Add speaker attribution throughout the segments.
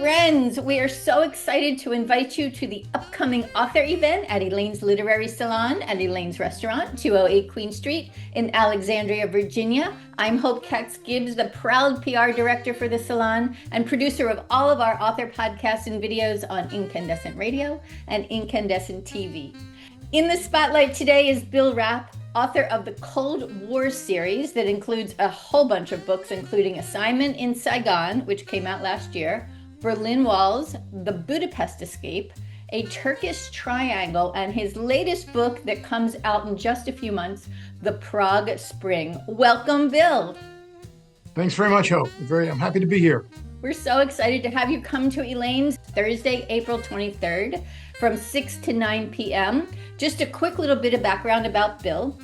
Speaker 1: friends, we are so excited to invite you to the upcoming author event at Elaine's Literary Salon at Elaine's Restaurant, 208 Queen Street in Alexandria, Virginia. I'm Hope Katz-Gibbs, the proud PR director for the salon and producer of all of our author podcasts and videos on Incandescent Radio and Incandescent TV. In the spotlight today is Bill Rapp, author of the Cold War series that includes a whole bunch of books, including Assignment in Saigon, which came out last year, Berlin Walls, The Budapest Escape, A Turkish Triangle, and his latest book that comes out in just a few months, The Prague Spring. Welcome, Bill.
Speaker 2: Thanks very much, Hope. I'm happy to be here.
Speaker 1: We're so excited to have you come to Elaine's Thursday, April 23rd from 6 to 9 p.m. Just a quick little bit of background about Bill.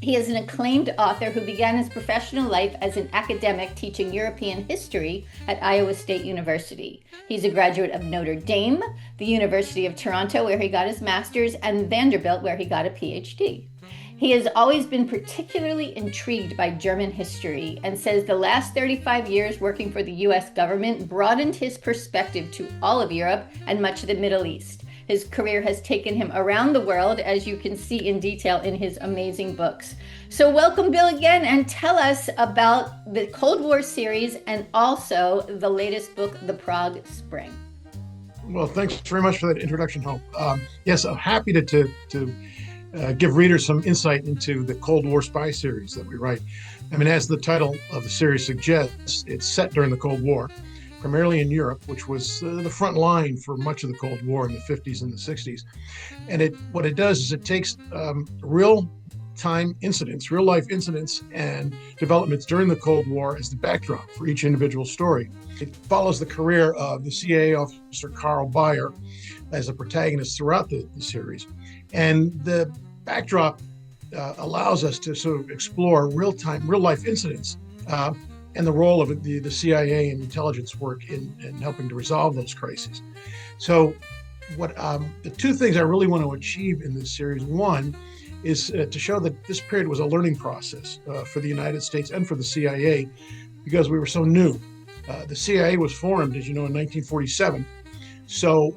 Speaker 1: He is an acclaimed author who began his professional life as an academic teaching European history at Iowa State University. He's a graduate of Notre Dame, the University of Toronto, where he got his master's, and Vanderbilt, where he got a PhD. He has always been particularly intrigued by German history and says the last 35 years working for the U.S. government broadened his perspective to all of Europe and much of the Middle East. His career has taken him around the world, as you can see in detail in his amazing books. So welcome, Bill, again, and tell us about the Cold War series and also the latest book, The Prague Spring.
Speaker 2: Well, thanks very much for that introduction, Hope. Yes, I'm happy to give readers some insight into the Cold War spy series that we write. I mean, as the title of the series suggests, it's set during the Cold War, primarily in Europe, which was the front line for much of the Cold War in the 50s and the 60s. And what it does is it takes real-time incidents, real-life incidents and developments during the Cold War as the backdrop for each individual story. It follows the career of the CIA officer Carl Baier as a protagonist throughout the series. And the backdrop allows us to sort of explore real-life incidents and the role of the CIA and intelligence work in helping to resolve those crises. So the two things I really want to achieve in this series, one is to show that this period was a learning process for the United States and for the CIA because we were so new. The CIA was formed, as you know, in 1947.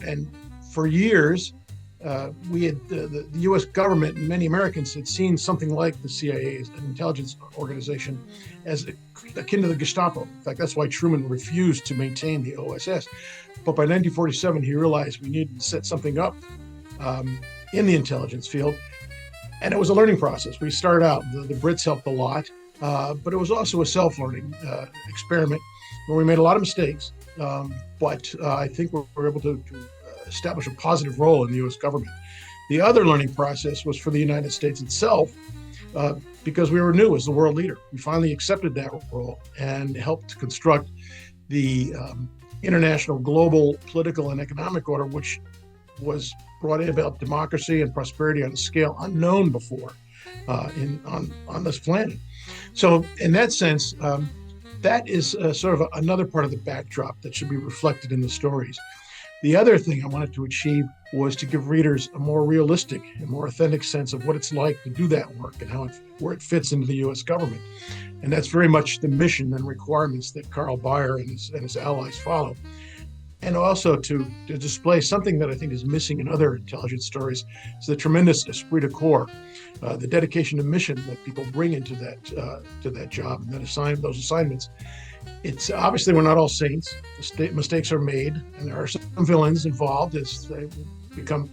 Speaker 2: And for years, the U.S. government and many Americans had seen something like the CIA as an intelligence organization as akin to the Gestapo. In fact, that's why Truman refused to maintain the OSS. But by 1947, he realized we needed to set something up in the intelligence field. And it was a learning process. We started out, the Brits helped a lot, but it was also a self-learning experiment where we made a lot of mistakes. But I think we were able to establish a positive role in the U.S. government. The other learning process was for the United States itself, because we were new as the world leader. We finally accepted that role and helped to construct the international, global, political, and economic order, which was brought in about democracy and prosperity on a scale unknown before on this planet. So in that sense, that is sort of another part of the backdrop that should be reflected in the stories. The other thing I wanted to achieve was to give readers a more realistic and more authentic sense of what it's like to do that work and where it fits into the U.S. government. And that's very much the mission and requirements that Carl Baier and his allies follow. And also to display something that I think is missing in other intelligence stories is the tremendous esprit de corps, the dedication to mission that people bring into that job and those assignments. It's obviously we're not all saints. Mistakes are made, and there are some villains involved as they become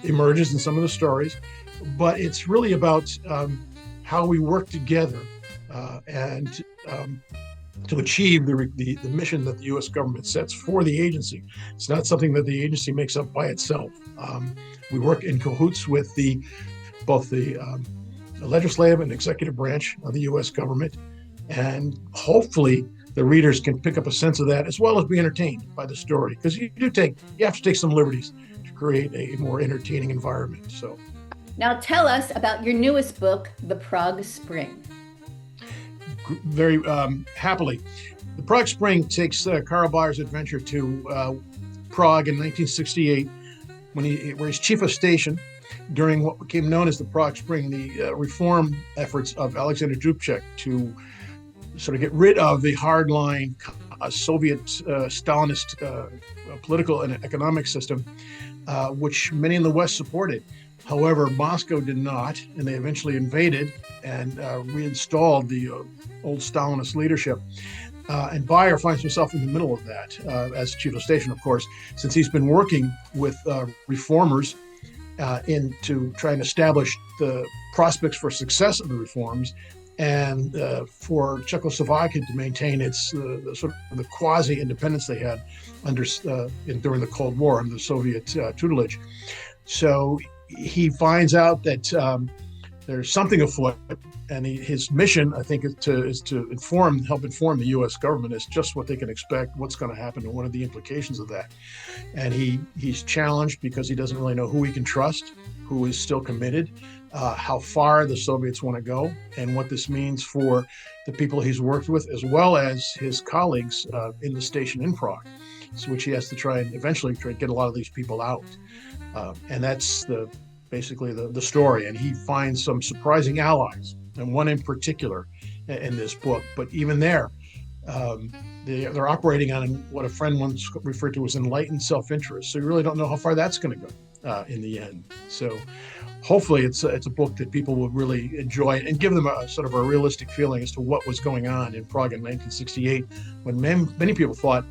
Speaker 2: emerges in some of the stories. But it's really about how we work together and to achieve the mission that the U.S. government sets for the agency. It's not something that the agency makes up by itself. We work in cahoots with both the legislative and executive branch of the U.S. government. And hopefully the readers can pick up a sense of that as well as be entertained by the story, because you have to take some liberties to create a more entertaining environment. So
Speaker 1: now tell us about your newest book, The Prague Spring.
Speaker 2: Very happily. The Prague Spring takes Carl Baier's adventure to Prague in 1968 where he's chief of station during what became known as the Prague Spring, the reform efforts of Alexander Dubcek to sort of get rid of the hardline a Soviet Stalinist political and economic system, which many in the West supported. However, Moscow did not, and they eventually invaded and reinstalled the old Stalinist leadership. And Baier finds himself in the middle of that as chief of station, of course, since he's been working with reformers into trying to establish the prospects for success of the reforms and for Czechoslovakia to maintain its sort of the quasi-independence they had during the Cold War under the Soviet tutelage. So he finds out that there's something afoot, and his mission, I think, is to help inform the U.S. government as just what they can expect, what's going to happen, and what are the implications of that. And he's challenged because he doesn't really know who he can trust, who is still committed, how far the Soviets want to go, and what this means for the people he's worked with, as well as his colleagues in the station in Prague, which he has to try and eventually try to get a lot of these people out. And that's basically the story. And he finds some surprising allies, and one in particular in this book. But even there, they're operating on what a friend once referred to as enlightened self-interest. So you really don't know how far that's going to go in the end. So hopefully it's a book that people will really enjoy and give them a sort of a realistic feeling as to what was going on in Prague in 1968, when many people thought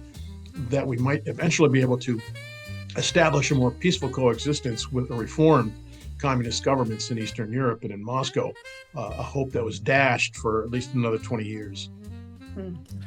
Speaker 2: that we might eventually be able to establish a more peaceful coexistence with the reformed communist governments in Eastern Europe and in Moscow, a hope that was dashed for at least another 20 years.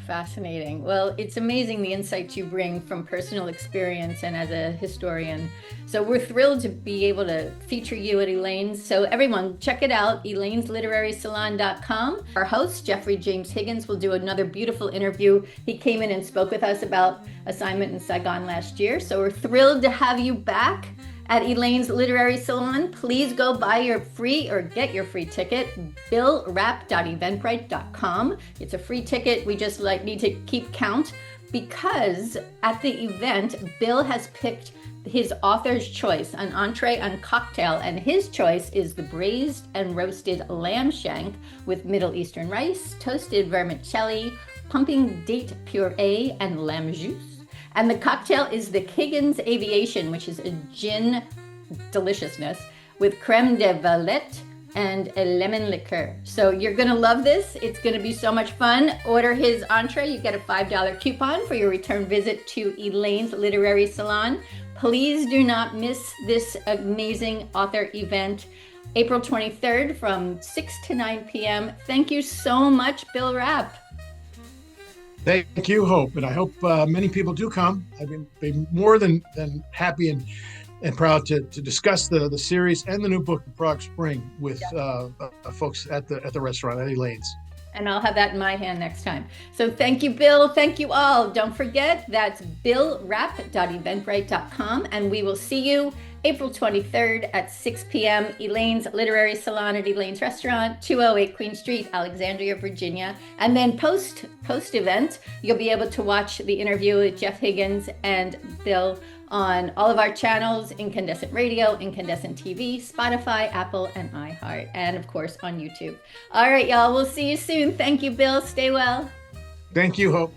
Speaker 1: Fascinating. Well, it's amazing the insights you bring from personal experience and as a historian. So we're thrilled to be able to feature you at Elaine's. So everyone, check it out, elainesliterarysalon.com. Our host, Jeffrey James Higgins, will do another beautiful interview. He came in and spoke with us about assignment in Saigon last year. So we're thrilled to have you back at Elaine's Literary Salon. Please go buy your free or get your free ticket, billrapp.eventbrite.com. It's a free ticket. We just need to keep count because at the event, Bill has picked his author's choice, an entree and cocktail, and his choice is the braised and roasted lamb shank with Middle Eastern rice, toasted vermicelli, pumping date puree, and lamb juice. And the cocktail is the Higgins Aviation, which is a gin deliciousness with creme de valette and a lemon liqueur. So you're going to love this. It's going to be so much fun. Order his entree. You get a $5 coupon for your return visit to Elaine's Literary Salon. Please do not miss this amazing author event, April 23rd from 6 to 9 p.m. Thank you so much, Bill Rapp.
Speaker 2: Thank you, Hope, and I hope many people do come. I'd be more than happy and proud to discuss the series and the new book, Prague Spring, with folks at the restaurant at Elaine's.
Speaker 1: And I'll have that in my hand next time. So thank you, Bill. Thank you all. Don't forget, that's billrapp.eventbrite.com, and we will see you April 23rd at 6 p.m. Elaine's Literary Salon at Elaine's Restaurant, 208 Queen Street, Alexandria, Virginia. And then post-event, you'll be able to watch the interview with Jeff Higgins and Bill on all of our channels, Incandescent Radio, Incandescent TV, Spotify, Apple, and iHeart, and of course on YouTube. All right, y'all, we'll see you soon. Thank you, Bill. Stay well.
Speaker 2: Thank you, Hope.